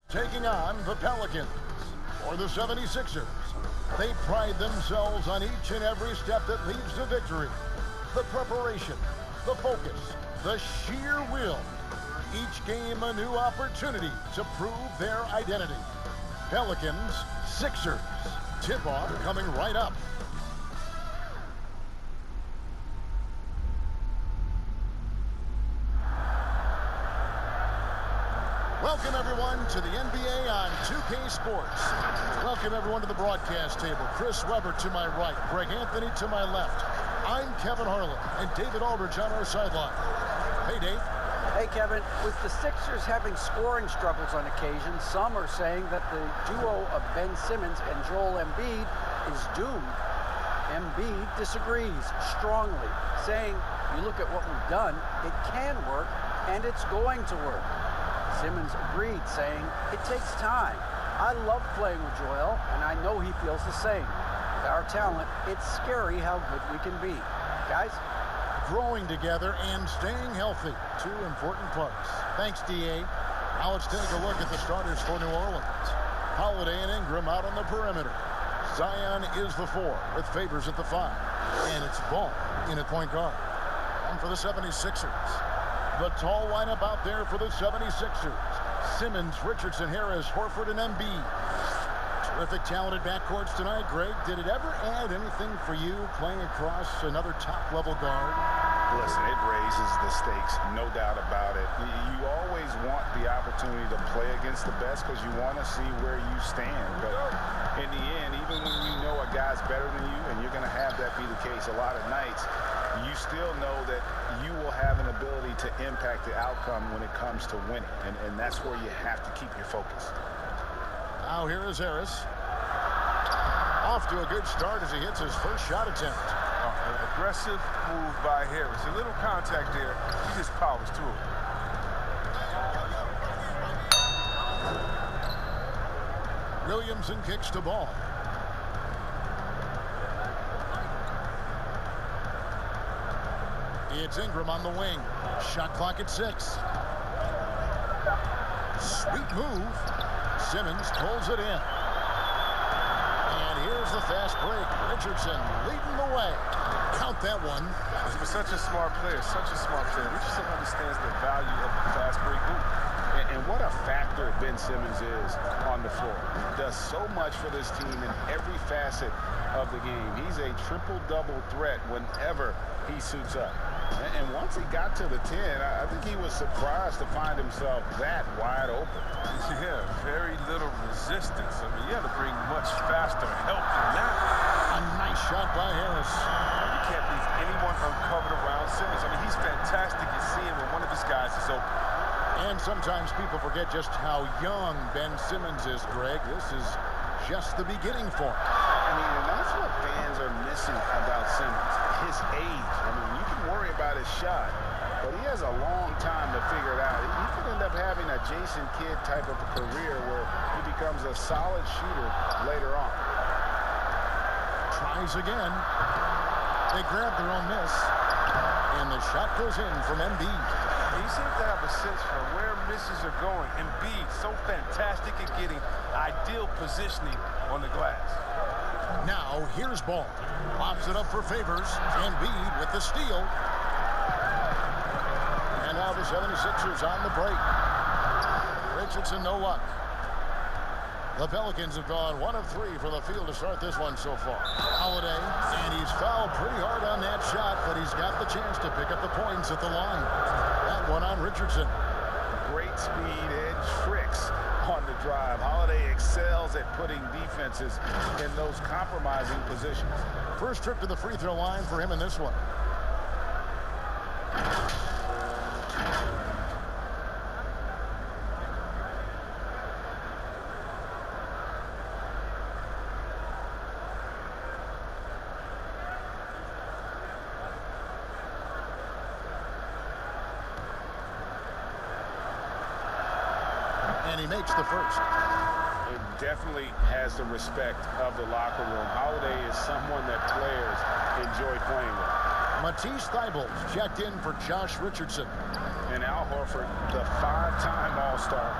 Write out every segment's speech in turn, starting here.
Taking on the Pelicans or the 76ers. They pride themselves on each and every step that leads to victory. The preparation, the focus, the sheer will. Each game a new opportunity to prove their identity. Pelicans, Sixers. Tip-off coming right up. Welcome, everyone, to the NBA on 2K Sports. Welcome, everyone, to the broadcast table. Chris Webber to my right, Greg Anthony to my left. I'm Kevin Harlan, and David Aldridge on our sideline. Hey, Dave. Hey, Kevin. With the Sixers having scoring struggles on occasion, some are saying that the duo of Ben Simmons and Joel Embiid is doomed. Embiid disagrees strongly, saying, you look at what we've done, it can work, and it's going to work. Simmons agreed, saying, it takes time. I love playing with Joel, and I know he feels the same. With our talent, it's scary how good we can be. Guys? Growing together and staying healthy. Two important parts. Thanks, D.A. Now let's take a look at the starters for New Orleans. Holiday and Ingram out on the perimeter. Zion is the 4 with Favors at the 5. And it's Ball in at point guard. And for the 76ers, the tall lineup out there for the 76ers. Simmons, Richardson, Harris, Horford, and Embiid. Terrific talented backcourts tonight, Greg. Did it ever add anything for you playing across another top-level guard? Listen, it raises the stakes, no doubt about it. You always want the opportunity to play against the best because you want to see where you stand. But in the end, even when you know a guy's better than you, and you're going to have that be the case a lot of nights, you still know that you will have an ability to impact the outcome when it comes to winning. And that's where you have to keep your focus. Now here is Harris. Off to a good start as he hits his first shot attempt. An aggressive move by Harris. A little contact there. He just powers through it. Williamson kicks the ball. It's Ingram on the wing. Shot clock at 6. Sweet move. Simmons pulls it in. And here's the fast break. Richardson leading the way. Count that one. He was such a smart player, such a smart player. Richardson understands the value of the fast break move. And what a factor Ben Simmons is on the floor. He does so much for this team in every facet of the game. He's a triple-double threat whenever he suits up. And once he got to the 10, I think he was surprised to find himself that wide open. Yeah, very little resistance. I mean, you had to bring much faster help than that. A nice shot by Harris. You can't leave anyone uncovered around Simmons. I mean, he's fantastic at seeing when one of his guys is open. And sometimes people forget just how young Ben Simmons is, Greg. This is just the beginning for him. I mean, and that's what fans are missing about Simmons, his age. I mean, you can worry about his shot, but he has a long time to figure it out. He could end up having a Jason Kidd type of a career where he becomes a solid shooter later on. Tries again. They grab their own miss. And the shot goes in from Embiid. He seems to have a sense for where misses are going. Embiid, so fantastic at getting ideal positioning on the glass. Now, here's Ball. Lobs it up for Favors. Embiid with the steal. And now the 76ers on the break. Richardson, no luck. The Pelicans have gone 1 of 3 for the field to start this one so far. Holiday, and he's fouled pretty hard on that shot, but he's got the chance to pick up the points at the line. That one on Richardson. Great speed and tricks on the drive. Holiday excels at putting defenses in those compromising positions. First trip to the free throw line for him in this one. And he makes the first. It definitely has the respect of the locker room. Holiday is someone that players enjoy playing with. Matisse Thybulle checked in for Josh Richardson. And Al Horford, the 5-time All-Star,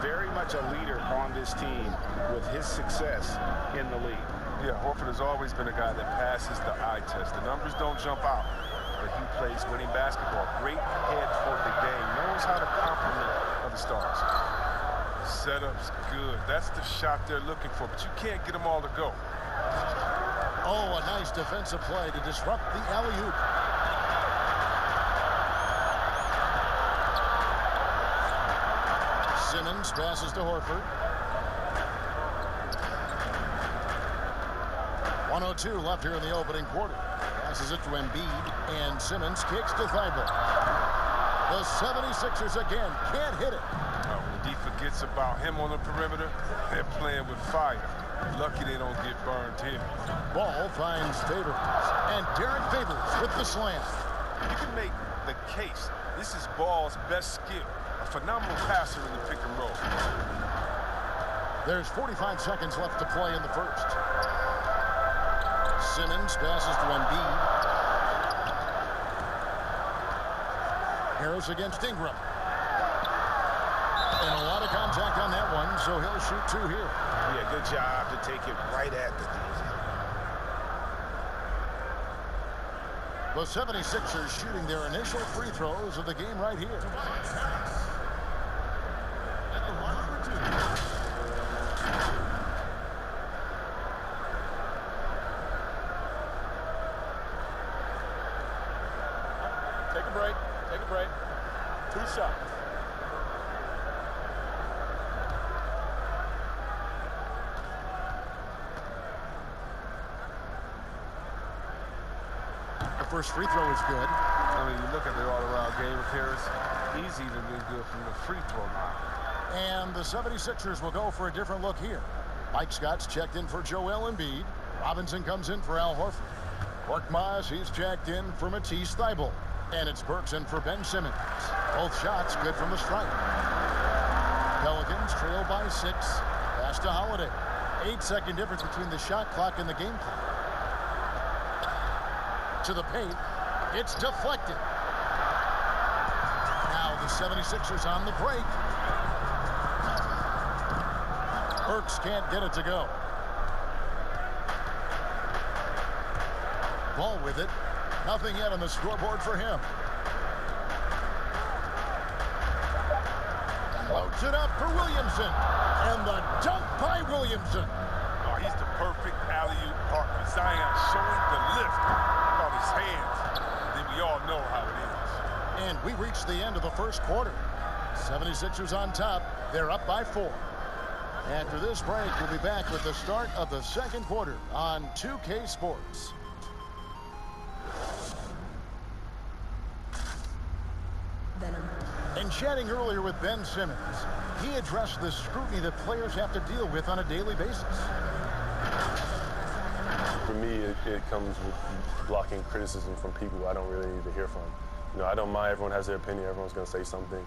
very much a leader on this team with his success in the league. Yeah, Horford has always been a guy that passes the eye test. The numbers don't jump out, but he plays winning basketball. Great head for the game. Knows how to complement other stars. Setup's good. That's the shot they're looking for, but you can't get them all to go. Oh, a nice defensive play to disrupt the alley-oop. Simmons passes to Horford. 1:02 left here in the opening quarter. Passes it to Embiid, and Simmons kicks to Thibault. The 76ers again can't hit it. When D forgets about him on the perimeter, they're playing with fire. Lucky they don't get burned here. Ball finds Favors, and Derek Favors with the slam. You can make the case. This is Ball's best skill. A phenomenal passer in the pick and roll. There's 45 seconds left to play in the first. Simmons passes to Embiid. Harris against Ingram. And a lot of contact on that one, so he'll shoot 2 here. Yeah, good job to take it right at the The 76ers shooting their initial free throws of the game right here. Take a break. Take a break. 2 shots. The first free throw is good. I mean, you look at the all-around game of Harris, he's even been good from the free throw line. And the 76ers will go for a different look here. Mike Scott's checked in for Joel Embiid. Robinson comes in for Al Horford. Korkmaz, he's checked in for Matisse Thybulle. And it's Burks in for Ben Simmons. Both shots good from the stripe. Pelicans trail by 6. Pass to Holiday. 8-second difference between the shot clock and the game clock. To the paint. It's deflected. Now the 76ers on the break. Burks can't get it to go. Ball with it. Nothing yet on the scoreboard for him. Floats it up for Williamson. And the dunk by Williamson. Oh, he's the perfect alley-oop partner. Zion showing the lift on his hands. Then we all know how it is. And we reached the end of the first quarter. 76ers on top. They're up by 4. After this break, we'll be back with the start of the second quarter on 2K Sports. And chatting earlier with Ben Simmons, he addressed the scrutiny that players have to deal with on a daily basis. For me, it comes with blocking criticism from people I don't really need to hear from. You know, I don't mind. Everyone has their opinion. Everyone's going to say something,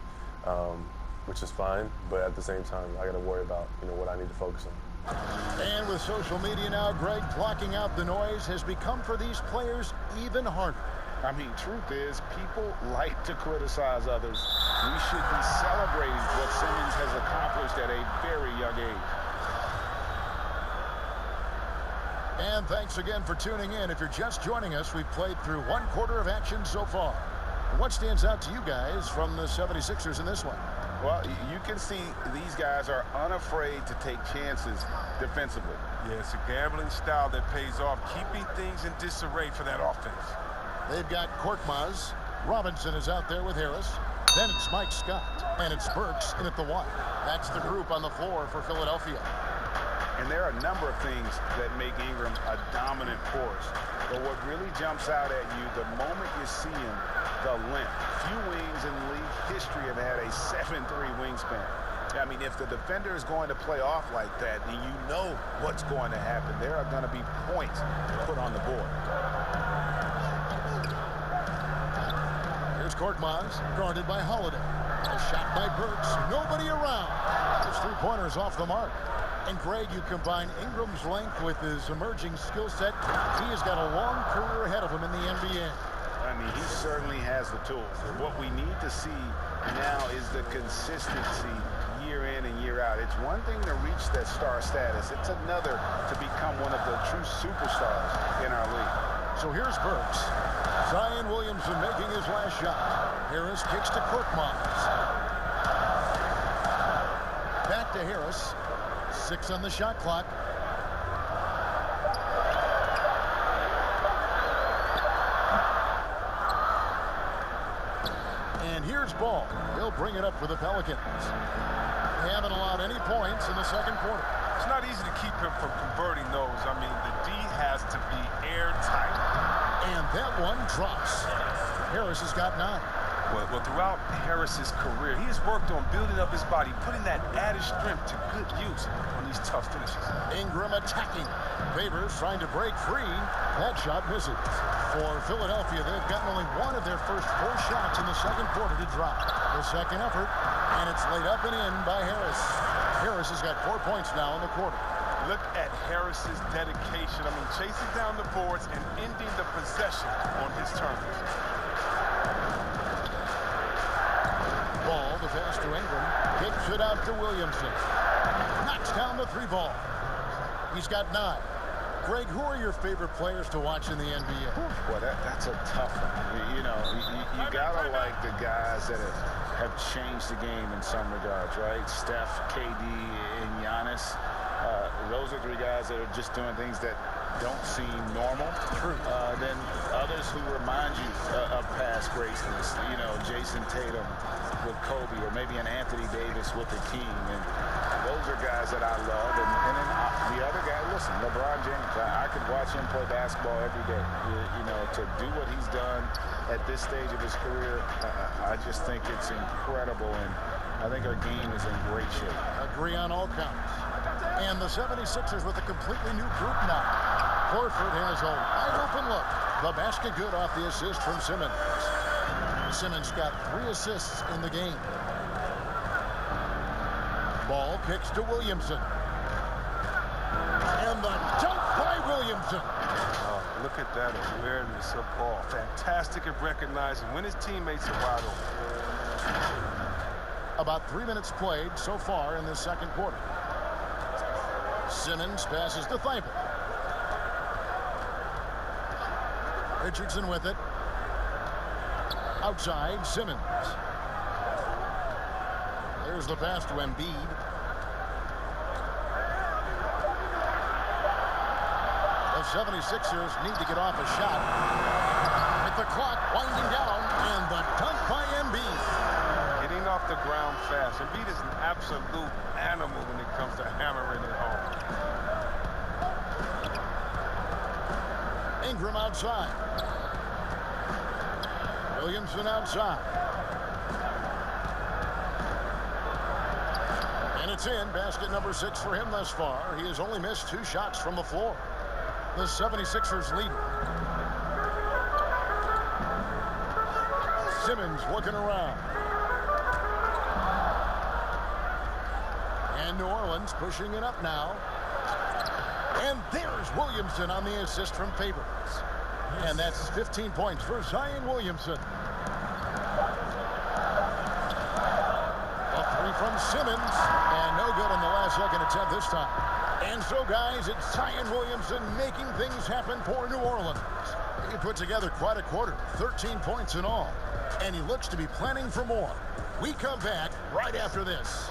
which is fine. But at the same time, I got to worry about, you know, what I need to focus on. And with social media now, Greg, blocking out the noise has become for these players even harder. I mean, truth is, people like to criticize others. We should be celebrating what Simmons has accomplished at a very young age. And thanks again for tuning in. If you're just joining us, we've played through 1 quarter of action so far. What stands out to you guys from the 76ers in this one? Well, you can see these guys are unafraid to take chances defensively. Yeah, it's a gambling style that pays off, keeping things in disarray for that offense. They've got Korkmaz. Robinson is out there with Harris. Then it's Mike Scott. And it's Burks in at the 1. That's the group on the floor for Philadelphia. And there are a number of things that make Ingram a dominant force. But what really jumps out at you, the moment you see him, the length. Few wings in league history have had a 7'3" wingspan. I mean, if the defender is going to play off like that, then you know what's going to happen. There are going to be points put on the board. Here's Korkmaz, guarded by Holiday. A shot by Burks. Nobody around. His 3-pointers off the mark. And Greg, you combine Ingram's length with his emerging skill set. He has got a long career ahead of him in the NBA. I mean, he certainly has the tools. And what we need to see now is the consistency year in and year out. It's one thing to reach that star status. It's another to become one of the true superstars in our league. So here's Burks. Zion Williamson making his last shot. Harris kicks to Korkmaz. Back to Harris. 6 on the shot clock. And here's Ball. He'll bring it up for the Pelicans. They haven't allowed any points in the second quarter. It's not easy to keep him from converting those. I mean, the D has to be airtight. And that one drops. Harris has got 9. Well, throughout Harris's career, he has worked on building up his body, putting that added strength to good use on these tough finishes. Ingram attacking. Favors trying to break free. That shot misses. For Philadelphia, they've gotten only one of their first 4 shots in the second quarter to drop. The second effort, and it's laid up and in by Harris. Harris has got 4 points now in the quarter. Look at Harris's dedication. I mean, chasing down the boards and ending the possession on his terms. Ball, the pass to Ingram. Kicks it out to Williamson. Knocks down the 3 ball. He's got 9. Greg, who are your favorite players to watch in the NBA? Well, that's a tough one. You know, you gotta like the guys that have changed the game in some regards, right? Steph, KD, and Giannis. Those are 3 guys that are just doing things that don't seem normal. True. Then others who remind you of past greatness. You know, Jason Tatum with Kobe, or maybe an Anthony Davis with the King. And those are guys that I love. And then the other guy, listen, LeBron James. I could watch him play basketball every day. You know, to do what he's done at this stage of his career, I just think it's incredible. And I think our game is in great shape. Agree on all counts. And the 76ers with a completely new group now. Horford has a wide open look. The basket good off the assist from Simmons. Simmons got 3 assists in the game. Ball kicks to Williamson. And the dunk by Williamson. Oh, look at that awareness of ball. Fantastic at recognizing when his teammates are wide open. About 3 minutes played so far in the second quarter. Simmons passes to Thibault. Richardson with it. Outside, Simmons. There's the pass to Embiid. The 76ers need to get off a shot. With the clock winding down, and the dunk by Embiid. Getting off the ground fast. Embiid is an absolute animal when it comes to hammering it home. Ingram outside. Williamson outside. And it's in. Basket number 6 for him thus far. He has only missed 2 shots from the floor. The 76ers lead. Simmons looking around. And New Orleans pushing it up now. And there's Williamson on the assist from Favors. And that's 15 points for Zion Williamson. A 3 from Simmons. And no good on the last second attempt this time. And so, guys, it's Zion Williamson making things happen for New Orleans. He put together quite a quarter, 13 points in all. And he looks to be planning for more. We come back right after this.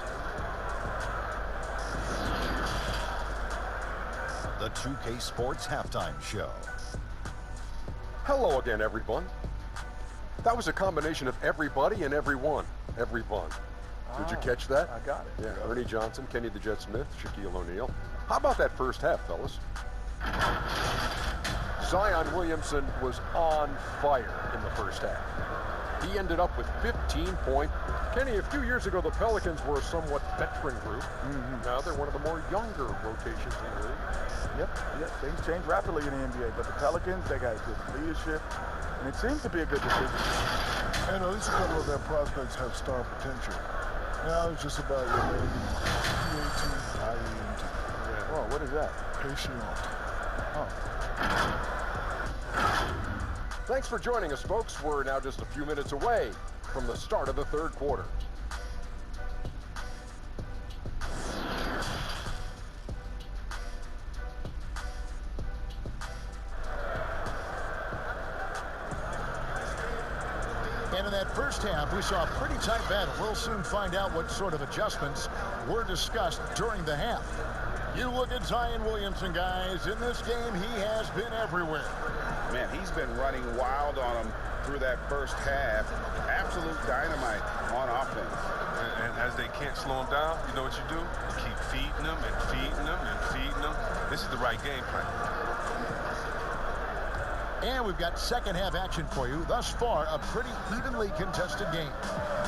The 2K Sports Halftime Show. Hello again, everyone. That was a combination of everybody and everyone. Everyone. Did you catch that? I got it. Yeah, Ernie Johnson, Kenny the Jet Smith, Shaquille O'Neal. How about that first half, fellas? Zion Williamson was on fire in the first half. He ended up with 15 points. Kenny, a few years ago, the Pelicans were a somewhat veteran group. Now they're one of the more younger rotations in the league. Yep, things change rapidly in the NBA, but the Pelicans, they got good leadership, and it seems to be a good decision. And at least a couple of their prospects have star potential. Now it's just about your name, P-A-T-I-E-N-T. Whoa, what is that? Patient. Oh. Thanks for joining us, folks. We're now just a few minutes away from the start of the third quarter. And in that first half, we saw a pretty tight battle. We'll soon find out what sort of adjustments were discussed during the half. You look at Zion Williamson, guys. In this game, he has been everywhere. Man, he's been running wild on them through that first half. Absolute dynamite on offense. And as they can't slow him down, you know what you do? You keep feeding them and feeding them and feeding them. This is the right game plan. And we've got second half action for you. Thus far, a pretty evenly contested game.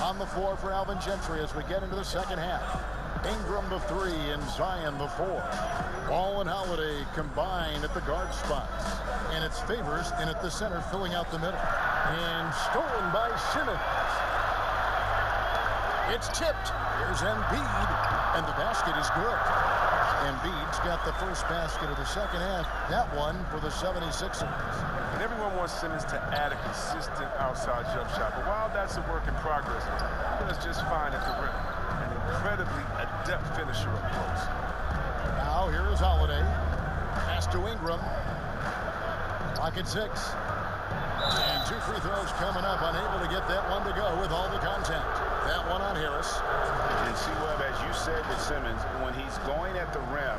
On the floor for Alvin Gentry as we get into the second half. Ingram the 3 and Zion the 4. Ball and Holiday combine at the guard spots. And it's Favors in at the center, filling out the middle. And stolen by Simmons. It's tipped. Here's Embiid. And the basket is good. Embiid's got the first basket of the second half. That one for the 76ers. And everyone wants Simmons to add a consistent outside jump shot. But while that's a work in progress, he does just fine at the rim. An incredibly adept finisher up close. Now here is Holiday. Pass to Ingram. Clock at 6. And 2 free throws coming up. Unable to get that one to go with all the contact. That one on Harris. And see, Webb, as you said with Simmons, when he's going at the rim,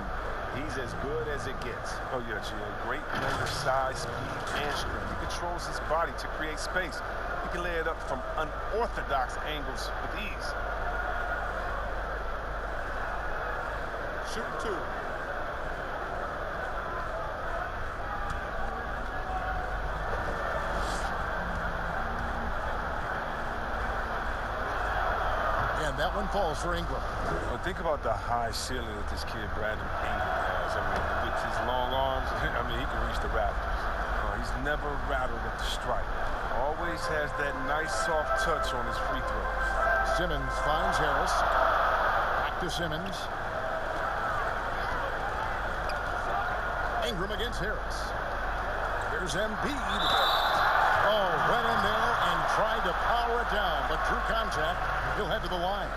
he's as good as it gets. Oh, yeah, Gio. Great blend of size, speed, and strength. He controls his body to create space. He can lay it up from unorthodox angles with ease. Shoot 2. That one falls for Ingram. Well, think about the high ceiling that this kid, Brandon Ingram, has. I mean, with his long arms, I mean, he can reach the rafters. He's never rattled at the stripe. Always has that nice, soft touch on his free throws. Simmons finds Harris. Back to Simmons. Ingram against Harris. Here's Embiid. Oh, went in there and tried to power it down, but drew contact. He'll head to the line.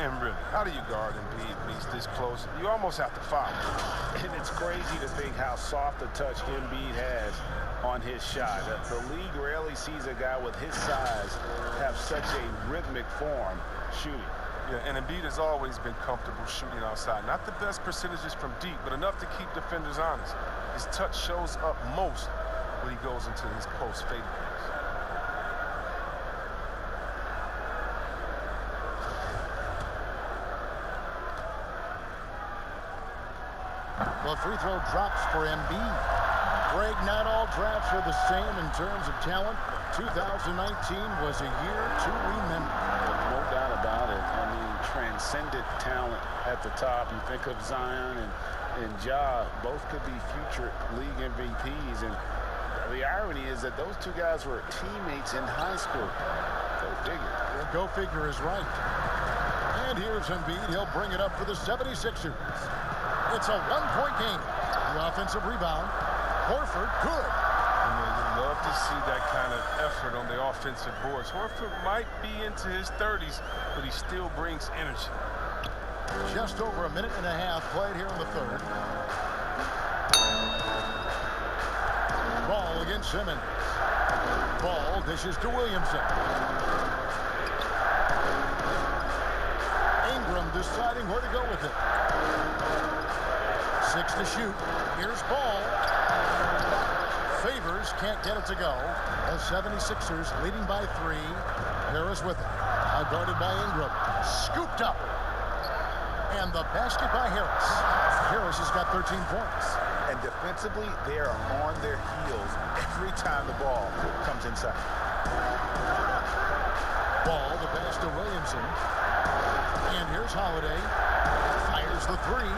And really, how do you guard Embiid when he's this close? You almost have to foul. And it's crazy to think how soft a touch Embiid has on his shot. The league rarely sees a guy with his size have such a rhythmic form shooting. Yeah, and Embiid has always been comfortable shooting outside. Not the best percentages from deep, but enough to keep defenders honest. His touch shows up most when he goes into his post fadeaways. Well, free throw drops for Embiid. Greg, not all drafts are the same in terms of talent. 2019 was a year to remember. No doubt about it. I mean, transcendent talent at the top. You think of Zion and Ja, both could be future league MVPs. And the irony is that those two guys were teammates in high school. Go figure. Well, go figure is right. And here's Embiid. He'll bring it up for the 76ers. It's a one-point game. The offensive rebound. Horford, good. You love to see that kind of effort on the offensive boards. Horford might be into his 30s, but he still brings energy. Just over a minute and a half played here in the third. Ball against Simmons. Ball dishes to Williamson. Ingram deciding where to go with it. 6 to shoot. Here's Ball. Favors can't get it to go. The 76ers leading by 3. Harris with it. Now guarded by Ingram. Scooped up. And the basket by Harris. Harris has got 13 points. And defensively, they are on their heels every time the ball comes inside. Ball, the pass to Williamson. And here's Holiday. Fires the 3.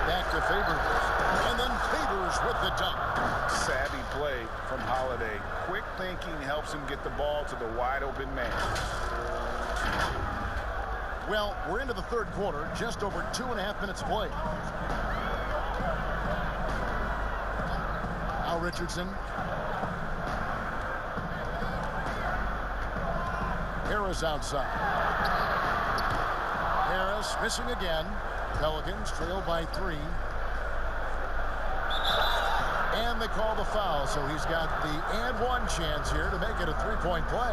Back to Favors. And then Favors with the dunk. Savvy play from Holiday. Quick thinking helps him get the ball to the wide open man. Well, we're into the third quarter. Just over 2.5 minutes played. Now Now Richardson. Harris outside. Harris missing again. Pelicans trail by 3. And they call the foul, so he's got the and one chance here to make it a 3-point play.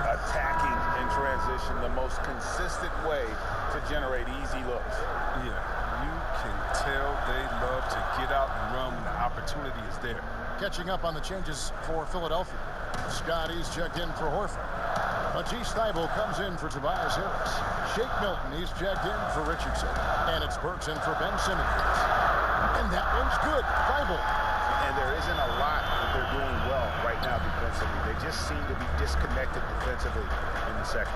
Attacking in transition, the most consistent way to generate easy looks. Yeah, you can tell they love to get out and run when the opportunity is there. Catching up on the changes for Philadelphia. Scotty's checked in for Horford. Matisse Thybulle comes in for Tobias Harris. Shake Milton, he's checked in for Richardson. And it's Burks in for Ben Simmons. And that one's good. Thybulle. And there isn't a lot that they're doing well right now defensively. They just seem to be disconnected defensively in the second.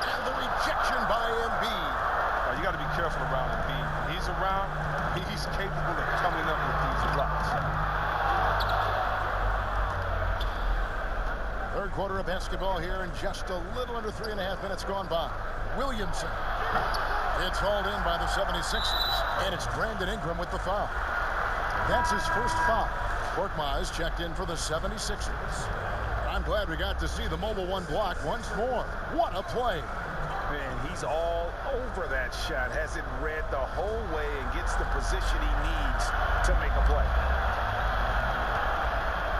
And the rejection by Embiid. Now, you got to be careful around Embiid. When he's around, he's capable of coming up with these blocks. Third quarter of basketball here, and just a little under 3.5 minutes gone by. Williamson. It's hauled in by the 76ers, and it's Brandon Ingram with the foul. That's his first foul. Korkmaz checked in for the 76ers. I'm glad we got to see the mobile one block once more. What a play. Man, he's all over that shot. Has it read the whole way and gets the position he needs to make a play.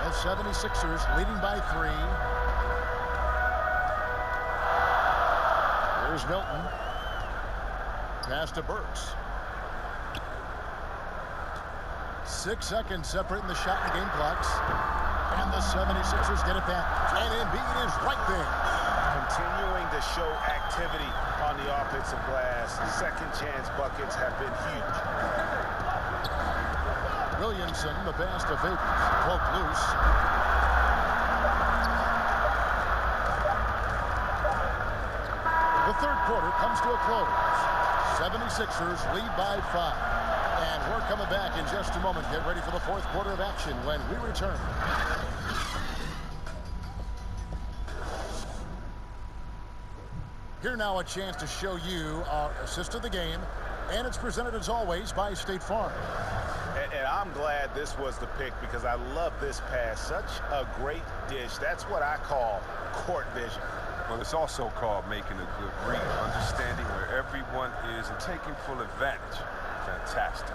The 76ers leading by 3. Here's Milton. Pass to Burks. 6 seconds separating the shot and game clocks. And the 76ers get it back. And Embiid is right there. Continuing to show activity on the offensive glass. Second chance buckets have been huge. Williamson, the pass to Favors. Poked loose. The third quarter comes to a close. 76ers lead by 5. And we're coming back in just a moment. Get ready for the fourth quarter of action when we return. Here now a chance to show you our assist of the game. And it's presented as always by State Farm. And I'm glad this was the pick because I love this pass. Such a great dish. That's what I call court vision. Well, it's also called making a good read, understanding where everyone is and taking full advantage. Fantastic.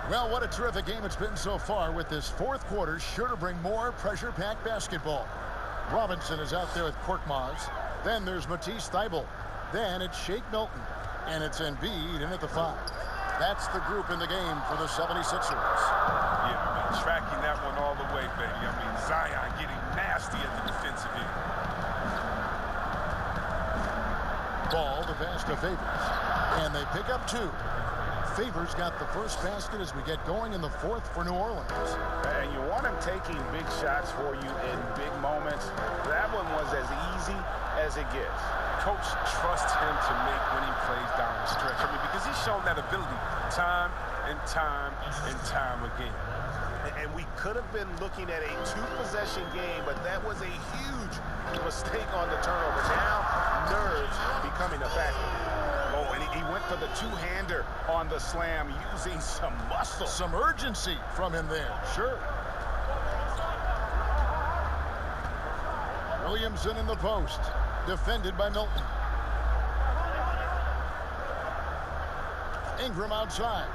Well, what a terrific game it's been so far, with this fourth quarter sure to bring more pressure-packed basketball. Robinson is out there with Korkmaz. Then there's Matisse Thybulle. Then it's Shake Milton. And it's Embiid in at the 5. That's the group in the game for the 76ers. Yeah, I mean, tracking that one all the way, baby. I mean, Zion getting nasty at the defensive end. Ball, the pass to Favors. And they pick up 2. Favors got the first basket as we get going in the fourth for New Orleans. And you want him taking big shots for you in big moments. That one was as easy as it gets. Coach trusts him to make winning plays down the stretch. I mean, because he's shown that ability time and time and time again. And we could have been looking at a 2-possession game, but that was a huge mistake on the turnover. Now, nerves becoming a factor. Oh, and he went for the 2-hander on the slam, using some muscle. Some urgency from him there, sure. Williamson in the post, defended by Milton. Ingram outside.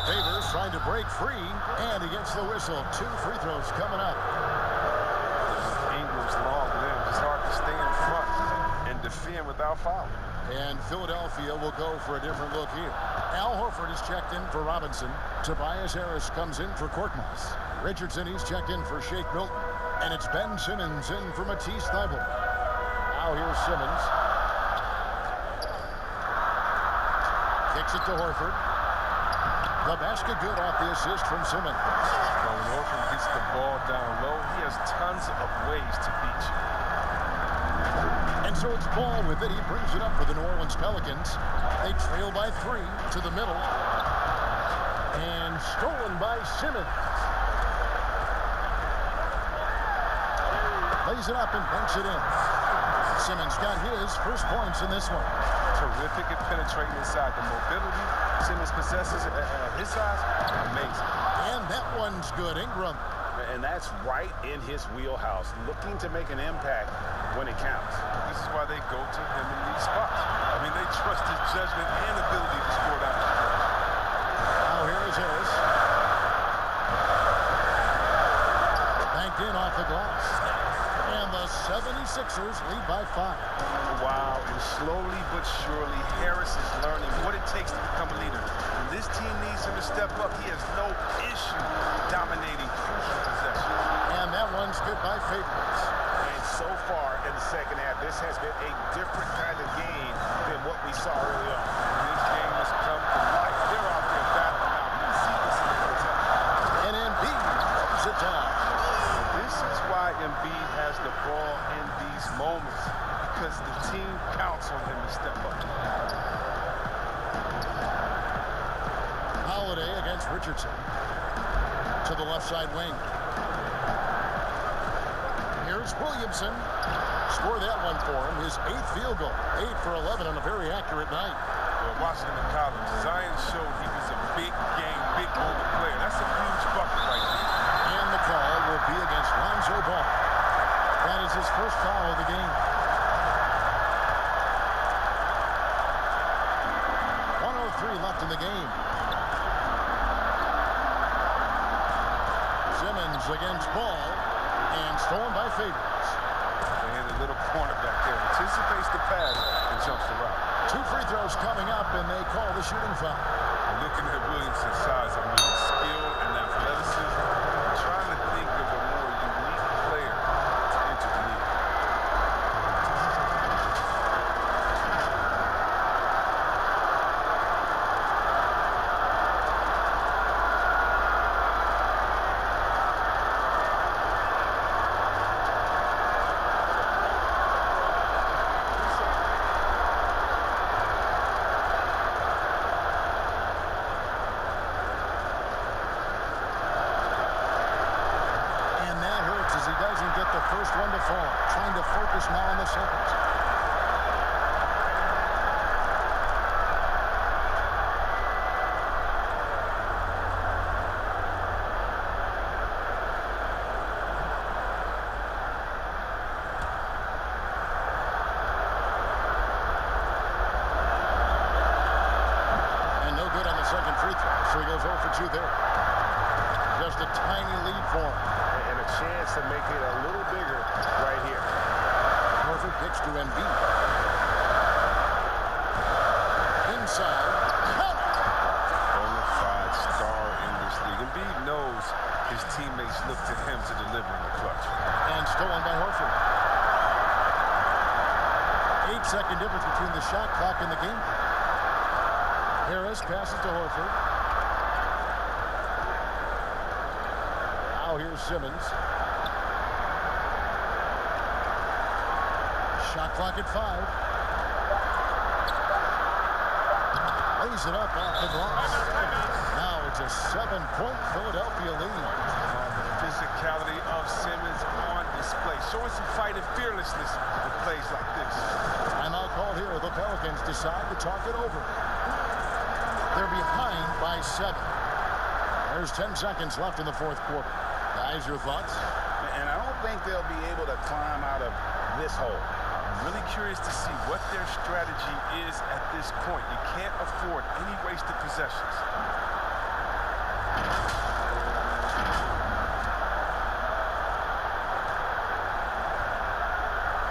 Favors trying to break free, and he gets the whistle. 2 free throws coming up. Ingram's long limbs. It's hard to stay in front and defend without fouling. And Philadelphia will go for a different look here. Al Horford is checked in for Robinson. Tobias Harris comes in for Korkmaz. Richardson, he's checked in for Shake Milton. And it's Ben Simmons in for Matisse Thybulle. Now here's Simmons. Kicks it to Horford. The basket good off the assist from Simmons. When Horford gets the ball down low, he has tons of ways to beat you. And so it's Ball with it. He brings it up for the New Orleans Pelicans. They trail by 3 to the middle. And stolen by Simmons. Lays it up and banks it in. Simmons got his first points in this one. Terrific at penetrating inside. The mobility Simmons possesses at his size, amazing. And that one's good. Ingram. And that's right in his wheelhouse, looking to make an impact when it counts. This is why they go to him in these spots. I mean, they trust his judgment and ability to score down the stretch. Now here is Harris. Banked in off the glass. And the 76ers lead by 5. Wow, and slowly but surely, Harris is learning what it takes to become a leader. When this team needs him to step up, he has no issue dominating crucial possessions. And that one's good by Favorites. And so far in the second half, this has been a different kind of game than what we saw early on. This game has come to life. They're out there battling out. We see this in the first half. And Embiid throws it down. This is why Embiid has the ball in these moments, because the team counts on him to step up. Holiday against Richardson. To the left side wing. Here's Williamson. Scored that one for him. His 8th field goal. 8 for 11 on a very accurate night. Well, watching him in college, Zion showed he was a big game, big moment player. That's a huge bucket right there. And the call will be against Lonzo Ball. That is his first foul of the game. 1:03 left in the game. Simmons against Ball. And stolen by Favorites. And a little cornerback there. Anticipates the pass and jumps the route. 2 free throws coming up, and they call the shooting foul. And looking at Williamson's size, I mean, skill and athleticism. I'm trying to think of a more unique player to enter the league. First one to fall. Trying to focus now on the seconds. And no good on the second free throw. So he goes 0 for 2 there. Just a tiny lead for him. And a chance to make it a little bigger right here. Horford kicks to Embiid. Inside. Bona fide star in this league. Embiid knows his teammates look to him to deliver in the clutch. And stolen by Horford. 8-second difference between the shot clock and the game. Harris passes to Horford. Now here's Simmons. Shot clock at 5. Lays it up off the glass. Now it's a 7-point Philadelphia lead. The physicality of Simmons on display, showing some fight and fearlessness in plays like this. Timeout called here. The Pelicans decide to talk it over. They're behind by 7. There's 10 seconds left in the fourth quarter. Guys, your thoughts? And I don't think they'll be able to climb out of this hole. I'm really curious to see what their strategy is at this point. You can't afford any wasted possessions.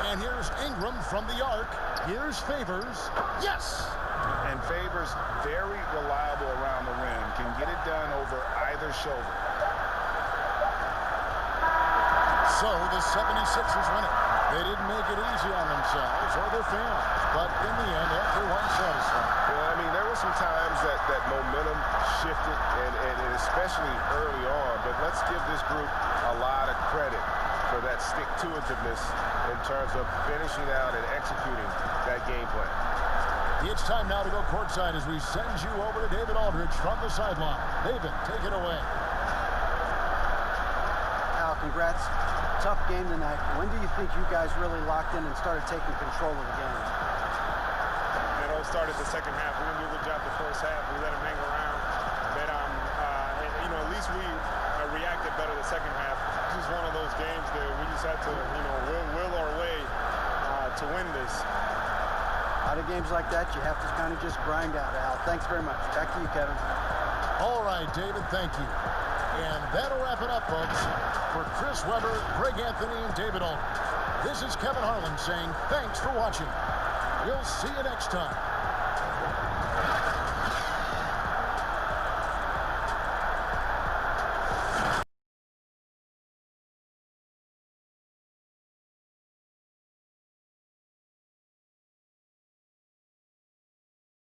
And here's Ingram from the arc. Here's Favors. Yes! And Favors, very reliable around the rim. Can get it done over either shoulder. So the 76ers win it. They didn't make it easy on themselves or their fans, but in the end, everyone's satisfied. Well, I mean, there were some times that momentum shifted, and especially early on, but let's give this group a lot of credit for that stick-to-itiveness in terms of finishing out and executing that game plan. It's time now to go courtside as we send you over to David Aldridge from the sideline. David, take it away. congrats. Tough game tonight. When do you think you guys really locked in and started taking control of the game? It all started the second half. We didn't do a good job the first half. We let them hang around. But, you know, at least we reacted better the second half. This is one of those games that we just had to, you know, will our way to win this. Out of games like that, you have to kind of just grind out, Al. Thanks very much. Back to you, Kevin. All right, David, thank you. And that'll wrap it up, folks. For Chris Webber, Greg Anthony, and David Aldridge, this is Kevin Harlan saying thanks for watching. We'll see you next time.